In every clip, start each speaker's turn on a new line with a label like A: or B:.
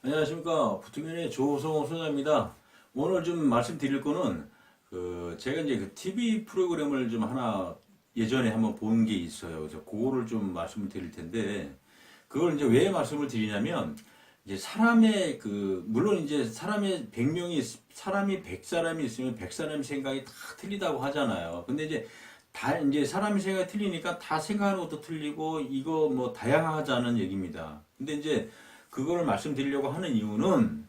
A: 안녕하십니까. 부통령의 조성호 소장입니다. 오늘 좀 말씀드릴 거는, 제가 이제 그 TV 프로그램을 좀 하나 예전에 한번 본 게 있어요. 그래서 그거를 좀 말씀을 드릴 텐데, 그걸 이제 왜 말씀을 드리냐면, 이제 물론 이제 사람이 100사람이 있으면 100사람의 생각이 다 틀리다고 하잖아요. 근데 이제 사람의 생각이 틀리니까 다 생각하는 것도 틀리고, 이거 뭐 다양하자는 얘기입니다. 근데 이제 그걸 말씀드리려고 하는 이유는,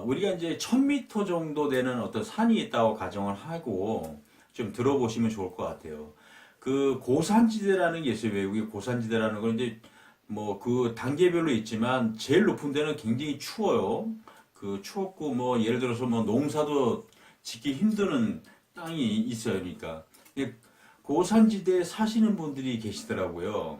A: 우리가 이제 1000m 정도 되는 어떤 산이 있다고 가정을 하고 좀 들어보시면 좋을 것 같아요. 그 고산지대라는 게 있어요. 외국의 고산지대라는 건 이제 뭐 그 단계별로 있지만 제일 높은 데는 굉장히 추워요. 그 추웠고 뭐 예를 들어서 뭐 농사도 짓기 힘드는 땅이 있어요. 그러니까 근데 고산지대에 사시는 분들이 계시더라고요.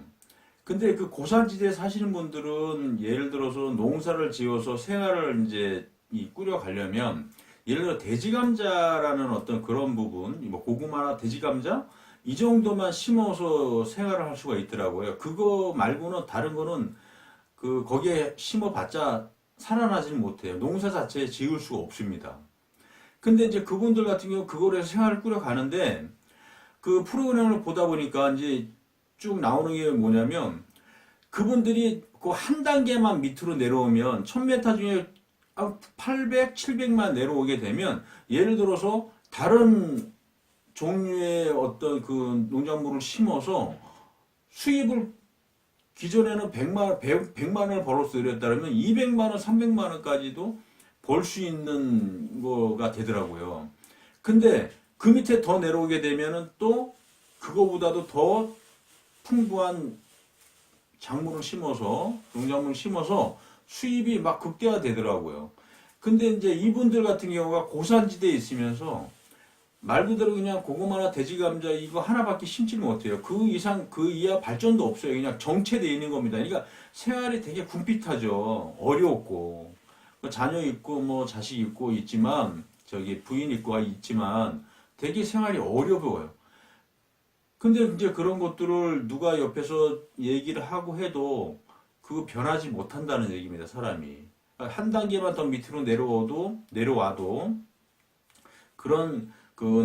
A: 근데 그 고산지대에 사시는 분들은 예를 들어서 농사를 지어서 생활을 이제 꾸려가려면 예를 들어 돼지감자라는 어떤 그런 부분, 뭐 고구마나 돼지감자 이 정도만 심어서 생활을 할 수가 있더라고요. 그거 말고는 다른 거는 거기에 심어봤자 살아나지는 못해요. 농사 자체에 지을 수가 없습니다. 근데 이제 그분들 같은 경우 그거를 해서 생활을 꾸려가는데 그 프로그램을 보다 보니까 이제 쭉 나오는 게 뭐냐면 그분들이 그 한 단계만 밑으로 내려오면 1000m 중에 800, 700만 내려오게 되면 예를 들어서 다른 종류의 어떤 그 농작물을 심어서 수입을 기존에는 100만 원을 벌었어 이랬다면 200만 원, 300만 원까지도 벌 수 있는 거가 되더라고요. 근데 그 밑에 더 내려오게 되면은 또 그거보다도 더 풍부한 농작물을 심어서 수입이 막 극대화되더라고요. 근데 이제 이분들 같은 경우가 고산지대에 있으면서 말 그대로 그냥 고구마나 돼지감자 이거 하나밖에 심지 못해요. 그 이상, 그 이하 발전도 없어요. 그냥 정체되어 있는 겁니다. 그러니까 생활이 되게 궁핍하죠. 어려웠고. 뭐 자녀 있고, 뭐 자식 있고 있지만, 부인 있고 있지만 되게 생활이 어려워요. 근데 이제 그런 것들을 누가 옆에서 얘기를 하고 해도 그 변하지 못한다는 얘기입니다, 사람이. 한 단계만 더 밑으로 내려와도 그런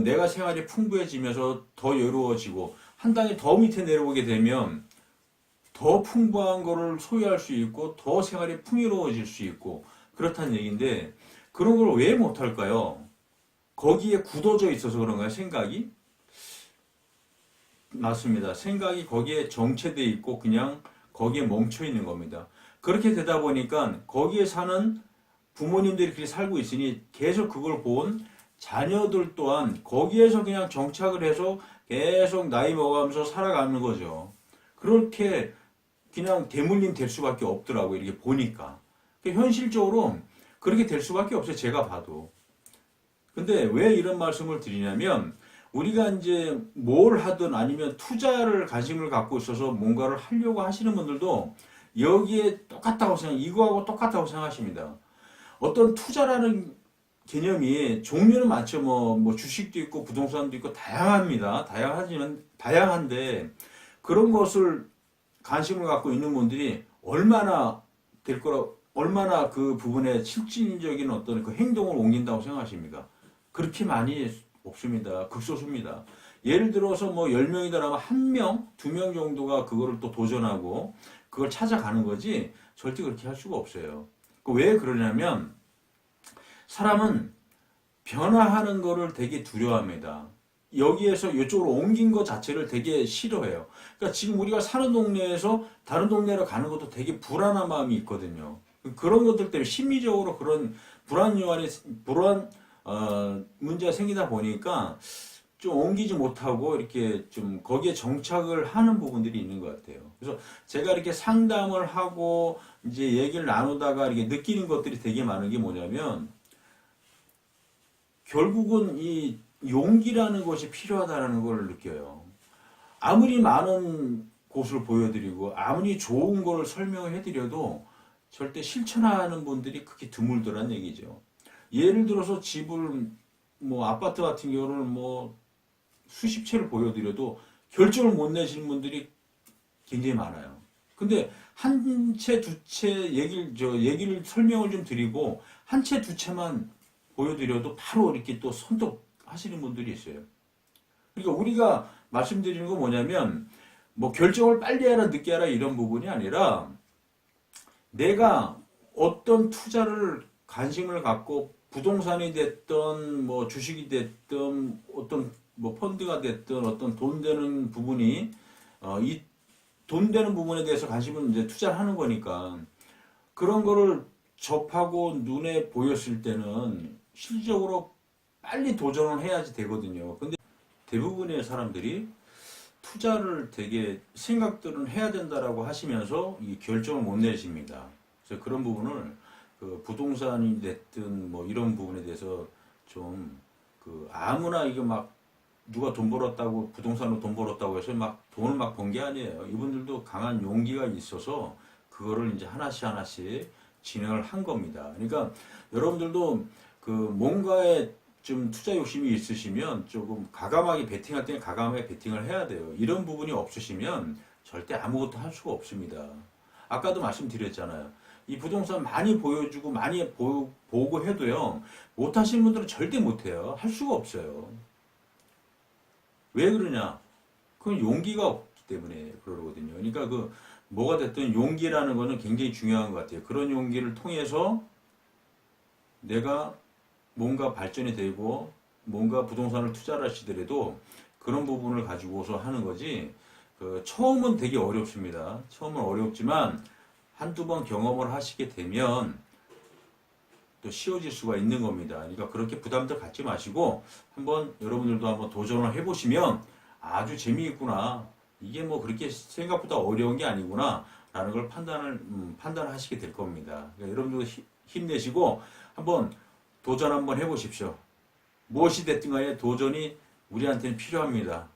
A: 내가 생활이 풍부해지면서 더 여유로워지고 한 단계 더 밑에 내려오게 되면 더 풍부한 거를 소유할 수 있고 더 생활이 풍요로워질 수 있고 그렇다는 얘기인데 그런 걸 왜 못할까요? 거기에 굳어져 있어서 그런가요, 생각이? 맞습니다. 생각이 거기에 정체돼 있고 그냥 거기에 멈춰 있는 겁니다. 그렇게 되다 보니까 거기에 사는 부모님들이 그렇게 살고 있으니 계속 그걸 본 자녀들 또한 거기에서 그냥 정착을 해서 계속 나이 먹어가면서 살아가는 거죠. 그렇게 그냥 대물림 될 수밖에 없더라고요. 이렇게 보니까. 현실적으로 그렇게 될 수밖에 없어요. 제가 봐도. 근데 왜 이런 말씀을 드리냐면 우리가 이제 뭘 하든 아니면 투자를 관심을 갖고 있어서 뭔가를 하려고 하시는 분들도 여기에 이거하고 똑같다고 생각하십니다. 어떤 투자라는 개념이 종류는 많죠. 뭐 주식도 있고 부동산도 있고 다양합니다. 다양한데 그런 것을 관심을 갖고 있는 분들이 얼마나 그 부분에 실질적인 어떤 그 행동을 옮긴다고 생각하십니까? 그렇게 많이 없습니다. 극소수입니다. 예를 들어서 뭐 10명이다라면 1명, 2명 정도가 그거를 또 도전하고 그걸 찾아가는 거지 절대 그렇게 할 수가 없어요. 왜 그러냐면 사람은 변화하는 거를 되게 두려워합니다. 여기에서 이쪽으로 옮긴 것 자체를 되게 싫어해요. 그러니까 지금 우리가 사는 동네에서 다른 동네로 가는 것도 되게 불안한 마음이 있거든요. 그런 것들 때문에 심리적으로 그런 문제가 생기다 보니까 좀 옮기지 못하고 이렇게 좀 거기에 정착을 하는 부분들이 있는 것 같아요. 그래서 제가 이렇게 상담을 하고 이제 얘기를 나누다가 이렇게 느끼는 것들이 되게 많은 게 뭐냐면 결국은 이 용기라는 것이 필요하다는 걸 느껴요. 아무리 많은 곳을 보여드리고 아무리 좋은 걸 설명을 해드려도 절대 실천하는 분들이 크게 드물더란 얘기죠. 예를 들어서 집을 뭐 아파트 같은 경우는 뭐 수십 채를 보여드려도 결정을 못 내시는 분들이 굉장히 많아요. 근데 한 채, 두 채 얘기를 설명을 좀 드리고 한 채, 두 채만 보여드려도 바로 이렇게 또 선독 하시는 분들이 있어요. 그러니까 우리가 말씀드리는 건 뭐냐면 뭐 결정을 빨리 해라 늦게 해라 이런 부분이 아니라 내가 어떤 투자를 관심을 갖고 부동산이 됐든 뭐 주식이 됐든 어떤 뭐 펀드가 됐든 어떤 돈 되는 부분이 이 돈 되는 부분에 대해서 관심을 이제 투자를 하는 거니까 그런 거를 접하고 눈에 보였을 때는 실질적으로 빨리 도전을 해야지 되거든요. 근데 대부분의 사람들이 투자를 되게 생각들은 해야 된다라고 하시면서 이 결정을 못 내십니다. 그래서 그런 부분을 그 부동산이 됐든 뭐 이런 부분에 대해서 좀 그 아무나 이게 막 누가 돈 벌었다고 부동산으로 돈 벌었다고 해서 막 돈을 막 번 게 아니에요. 이분들도 강한 용기가 있어서 그거를 이제 하나씩 하나씩 진행을 한 겁니다. 그러니까 여러분들도 그 뭔가에 좀 투자 욕심이 있으시면 조금 과감하게 베팅할 때는 과감하게 베팅을 해야 돼요. 이런 부분이 없으시면 절대 아무것도 할 수가 없습니다. 아까도 말씀드렸잖아요. 이 부동산 많이 보여주고 많이 보고 해도요. 못하시는 분들은 절대 못해요. 할 수가 없어요. 왜 그러냐? 그건 용기가 없기 때문에 그러거든요. 그러니까 그 뭐가 됐든 용기라는 거는 굉장히 중요한 것 같아요. 그런 용기를 통해서 내가 뭔가 발전이 되고 뭔가 부동산을 투자를 하시더라도 그런 부분을 가지고서 하는 거지. 그 처음은 되게 어렵습니다. 처음은 어렵지만 한두 번 경험을 하시게 되면 또 쉬워질 수가 있는 겁니다. 그러니까 그렇게 부담들 갖지 마시고 한번 여러분들도 한번 도전을 해보시면 아주 재미있구나. 이게 뭐 그렇게 생각보다 어려운 게 아니구나. 라는 걸 판단하시게 될 겁니다. 그러니까 여러분들도 힘내시고 한번 도전 한번 해보십시오. 무엇이 됐든 간에 도전이 우리한테는 필요합니다.